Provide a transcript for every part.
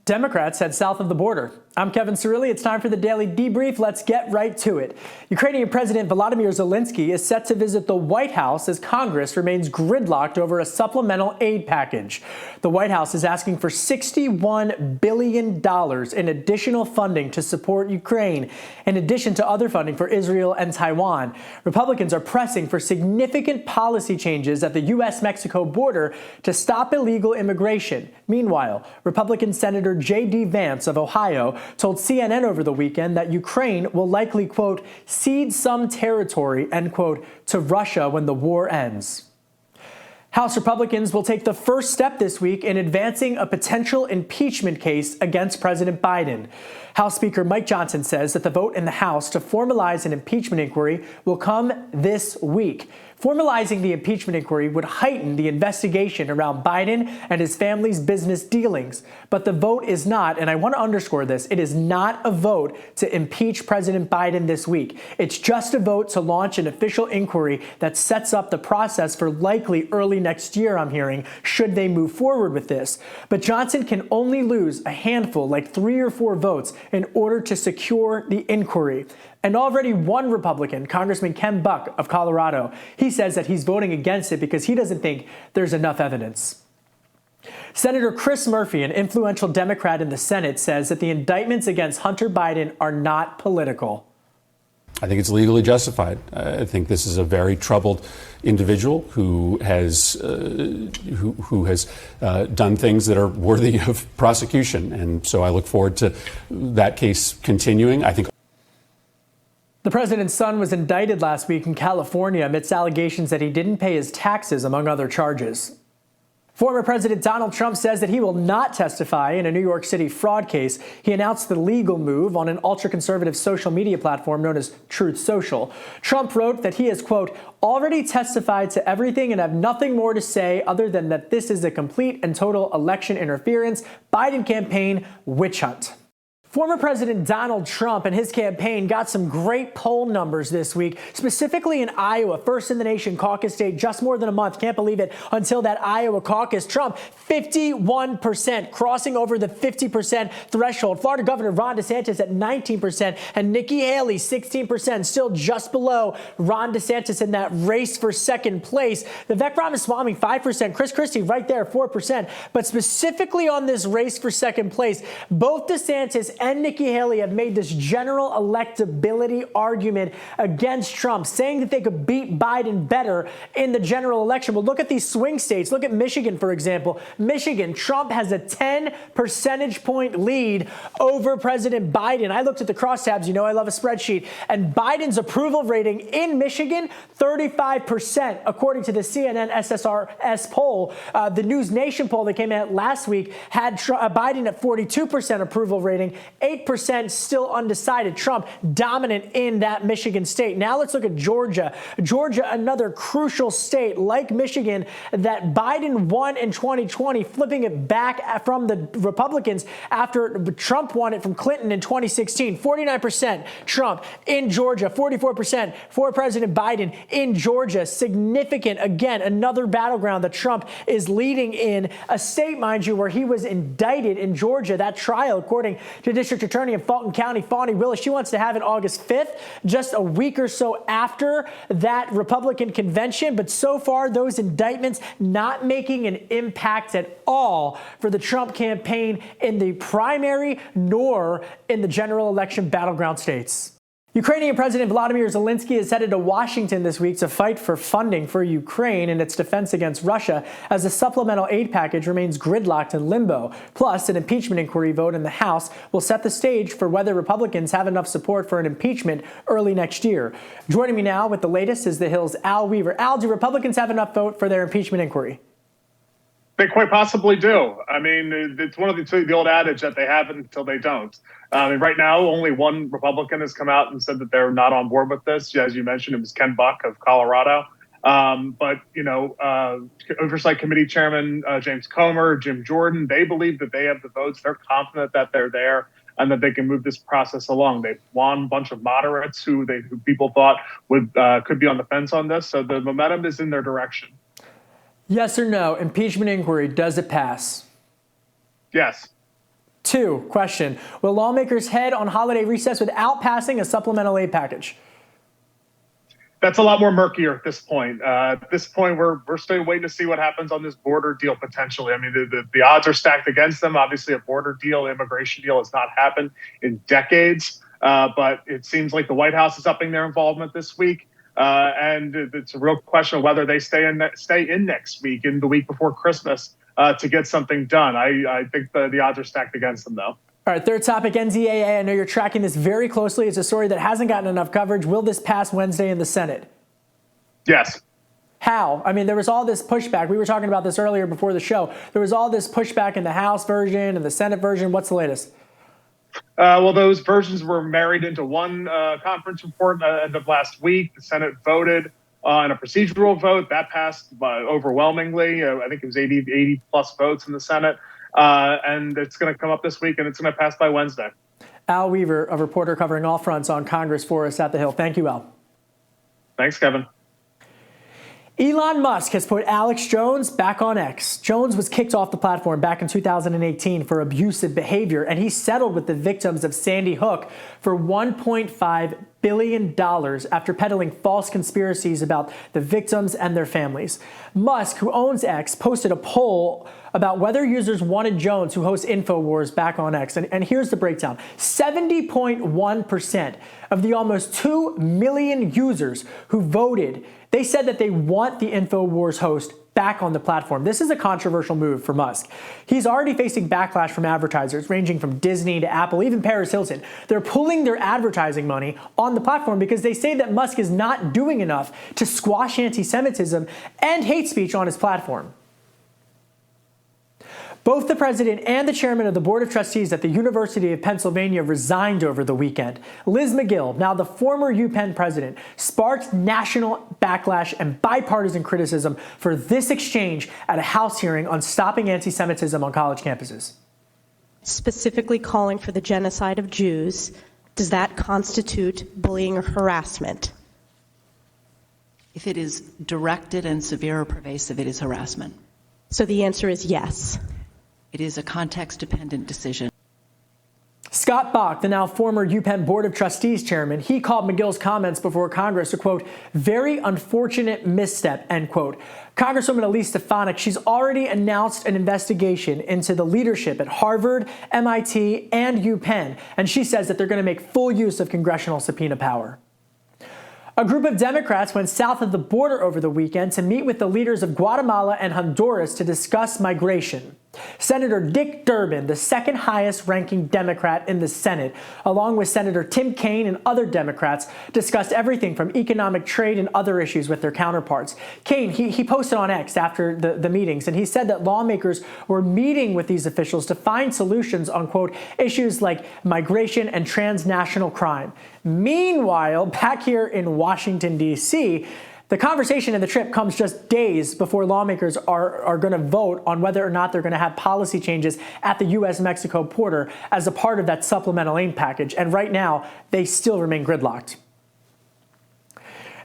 Democrats head south of the border. I'm Kevin Cirilli. It's time for the Daily Debrief. Let's get right to it. Ukrainian President Volodymyr Zelensky is set to visit the White House as Congress remains gridlocked over a supplemental aid package. The White House is asking for $61 billion in additional funding to support Ukraine, in addition to other funding for Israel and Taiwan. Republicans are pressing for significant policy changes at the U.S.-Mexico border to stop illegal immigration. Meanwhile, Republican Senator J.D. Vance of Ohio told CNN over the weekend that Ukraine will likely, quote, cede some territory, end quote, to Russia when the war ends. House Republicans will take the first step this week in advancing a potential impeachment case against President Biden. House Speaker Mike Johnson says that the vote in the House to formalize an impeachment inquiry will come this week. Formalizing the impeachment inquiry would heighten the investigation around Biden and his family's business dealings. But the vote is not, and I want to underscore this, it is not a vote to impeach President Biden this week. It's just a vote to launch an official inquiry that sets up the process for likely early next year, I'm hearing, should they move forward with this. But Johnson can only lose a handful, like 3 or 4 votes, in order to secure the inquiry. And already one Republican, Congressman Ken Buck of Colorado, he says that he's voting against it because he doesn't think there's enough evidence. Senator Chris Murphy, an influential Democrat in the Senate, says that the indictments against Hunter Biden are not political. I think it's legally justified. I think this is a very troubled individual who has done things that are worthy of prosecution. And so I look forward to that case continuing. I think the president's son was indicted last week in California amidst allegations that he didn't pay his taxes, among other charges. Former President Donald Trump says that he will not testify in a New York City fraud case. He announced the legal move on an ultra-conservative social media platform known as Truth Social. Trump wrote that he has, quote, already testified to everything and have nothing more to say other than that this is a complete and total election interference, Biden campaign witch hunt. Former President Donald Trump and his campaign got some great poll numbers this week, specifically in Iowa, first in the nation caucus state, just more than a month. Can't believe it until that Iowa caucus. Trump, 51%, crossing over the 50% threshold. Florida Governor Ron DeSantis at 19%, and Nikki Haley, 16%, still just below Ron DeSantis in that race for second place. Vivek Ramaswamy, 5%. Chris Christie right there, 4%. But specifically on this race for second place, both DeSantis and Nikki Haley have made this general electability argument against Trump, saying that they could beat Biden better in the general election. Well, look at these swing states. Look at Michigan, for example. Michigan, Trump has a 10 percentage point lead over President Biden. I looked at the crosstabs. You know I love a spreadsheet. And Biden's approval rating in Michigan, 35%, according to the CNN SSRS poll. The News Nation poll that came out last week had Biden at 42% approval rating. 8% still undecided. Trump dominant in that Michigan state. Now let's look at Georgia. Georgia, another crucial state like Michigan that Biden won in 2020, flipping it back from the Republicans after Trump won it from Clinton in 2016. 49% Trump in Georgia, 44% for President Biden in Georgia. Significant, again, another battleground that Trump is leading in, a state, mind you, where he was indicted in Georgia. That trial, according to District Attorney of Fulton County, Fani Willis, she wants to have it August 5th, just a week or so after that Republican convention. But so far, those indictments not making an impact at all for the Trump campaign in the primary nor in the general election battleground states. Ukrainian President Volodymyr Zelensky is headed to Washington this week to fight for funding for Ukraine in its defense against Russia as the supplemental aid package remains gridlocked in limbo. Plus, an impeachment inquiry vote in the House will set the stage for whether Republicans have enough support for an impeachment early next year. Joining me now with the latest is The Hill's Al Weaver. Al, do Republicans have enough vote for their impeachment inquiry? They quite possibly do. I mean, it's one of the old adage that they have it until they don't. Right now, only one Republican has come out and said that they're not on board with this. As you mentioned, it was Ken Buck of Colorado. But, Oversight Committee Chairman James Comer, Jim Jordan, they believe that they have the votes. They're confident that they're there and that they can move this process along. They've won a bunch of moderates who people thought could be on the fence on this. So the momentum is in their direction. Yes or no, impeachment inquiry, does it pass? Yes. 2, question, will lawmakers head on holiday recess without passing a supplemental aid package? That's a lot more murkier at this point. At this point, we're still waiting to see what happens on this border deal potentially. I mean, the odds are stacked against them. Obviously, a border deal, immigration deal has not happened in decades. But it seems like the White House is upping their involvement this week. And it's a real question of whether they stay in next week, in the week before Christmas, to get something done. I think the odds are stacked against them, though. All right, third topic, NDAA. I know you're tracking this very closely. It's a story that hasn't gotten enough coverage. Will this pass Wednesday in the Senate? Yes. How? I mean, there was all this pushback. We were talking about this earlier before the show. There was all this pushback in the House version and the Senate version. What's the latest? Well, those versions were married into one conference report end of last week. The Senate voted on a procedural vote. That passed overwhelmingly. I think it was 80 plus votes in the Senate. And it's going to come up this week, and it's going to pass by Wednesday. Al Weaver, a reporter covering all fronts on Congress for us at the Hill. Thank you, Al. Thanks, Kevin. Elon Musk has put Alex Jones back on X. Jones was kicked off the platform back in 2018 for abusive behavior, and he settled with the victims of Sandy Hook for $1.5 billion after peddling false conspiracies about the victims and their families. Musk, who owns X, posted a poll about whether users wanted Jones, who hosts InfoWars, back on X. And here's the breakdown. 70.1% of the almost 2 million users who voted, they said that they want the InfoWars host back on the platform. This is a controversial move for Musk. He's already facing backlash from advertisers ranging from Disney to Apple, even Paris Hilton. They're pulling their advertising money on the platform because they say that Musk is not doing enough to squash anti-Semitism and hate speech on his platform. Both the president and the chairman of the Board of Trustees at the University of Pennsylvania resigned over the weekend. Liz McGill, now the former UPenn president, sparked national backlash and bipartisan criticism for this exchange at a House hearing on stopping anti-Semitism on college campuses. Specifically calling for the genocide of Jews, does that constitute bullying or harassment? If it is directed and severe or pervasive, it is harassment. So the answer is yes. It is a context-dependent decision. Scott Bach, the now former UPenn Board of Trustees chairman, he called McGill's comments before Congress a, quote, very unfortunate misstep, end quote. Congresswoman Elise Stefanik, she's already announced an investigation into the leadership at Harvard, MIT, and UPenn, and she says that they're going to make full use of congressional subpoena power. A group of Democrats went south of the border over the weekend to meet with the leaders of Guatemala and Honduras to discuss migration. Senator Dick Durbin, the second highest ranking Democrat in the Senate, along with Senator Tim Kaine and other Democrats, discussed everything from economic trade and other issues with their counterparts. Kaine, he posted on X after the meetings, and he said that lawmakers were meeting with these officials to find solutions on, quote, issues like migration and transnational crime. Meanwhile, back here in Washington, D.C., the conversation and the trip comes just days before lawmakers are going to vote on whether or not they're going to have policy changes at the U.S.-Mexico border as a part of that supplemental aid package. And right now, they still remain gridlocked.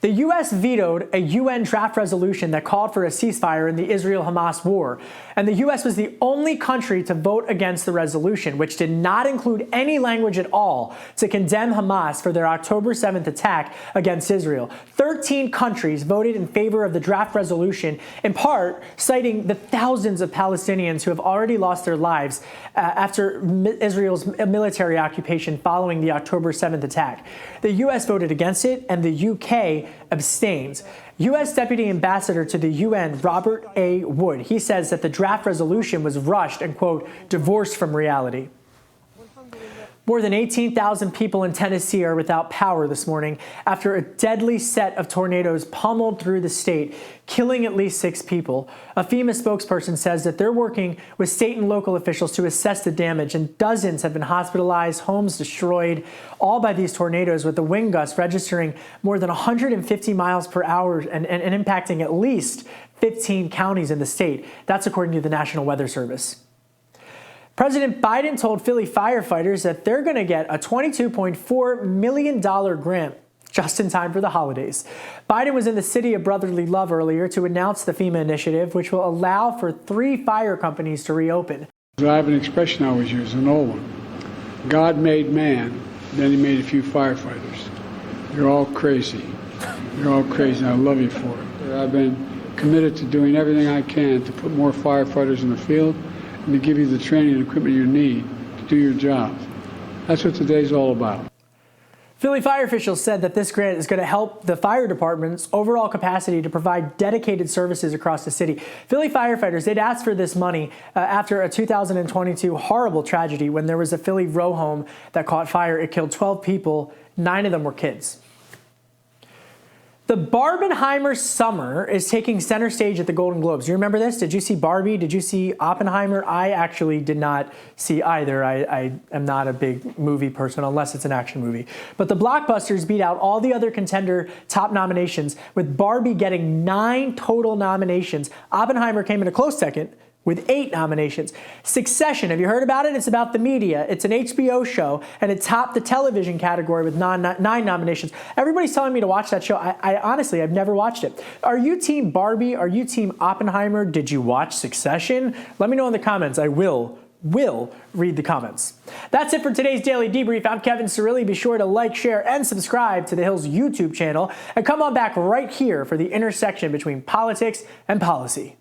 The U.S. vetoed a UN draft resolution that called for a ceasefire in the Israel-Hamas war, and the U.S. was the only country to vote against the resolution, which did not include any language at all to condemn Hamas for their October 7th attack against Israel. 13 countries voted in favor of the draft resolution, in part citing the thousands of Palestinians who have already lost their lives after Israel's military occupation following the October 7th attack. The U.S. voted against it, and the U.K. abstains. U.S. Deputy Ambassador to the UN, Robert A. Wood, he says that the draft resolution was rushed and, quote, divorced from reality. More than 18,000 people in Tennessee are without power this morning after a deadly set of tornadoes pummeled through the state, killing at least 6 people. A FEMA spokesperson says that they're working with state and local officials to assess the damage, and dozens have been hospitalized, homes destroyed, all by these tornadoes, with the wind gusts registering more than 150 miles per hour and impacting at least 15 counties in the state. That's according to the National Weather Service. President Biden told Philly firefighters that they're going to get a $22.4 million grant just in time for the holidays. Biden was in the city of brotherly love earlier to announce the FEMA initiative, which will allow for 3 fire companies to reopen. I have an expression I always use, an old one. God made man, then he made a few firefighters. You're all crazy. You're all crazy, and I love you for it. I've been committed to doing everything I can to put more firefighters in the field and to give you the training and equipment you need to do your job. That's what today's all about. Philly fire officials said that this grant is going to help the fire department's overall capacity to provide dedicated services across the city. Philly firefighters, they'd asked for this money after a 2022 horrible tragedy when there was a Philly row home that caught fire. It killed 12 people. 9 of them were kids. The Barbenheimer summer is taking center stage at the Golden Globes. You remember this? Did you see Barbie? Did you see Oppenheimer? I actually did not see either. I am not a big movie person unless it's an action movie. But the blockbusters beat out all the other contender top nominations, with Barbie getting 9 total nominations. Oppenheimer came in a close second with 8 nominations. Succession, have you heard about it? It's about the media. It's an HBO show, and it topped the television category with 9 nominations. Everybody's telling me to watch that show. I honestly, I've never watched it. Are you team Barbie? Are you team Oppenheimer? Did you watch Succession? Let me know in the comments. I will read the comments. That's it for today's Daily Debrief. I'm Kevin Cirilli. Be sure to like, share, and subscribe to The Hill's YouTube channel. And come on back right here for the intersection between politics and policy.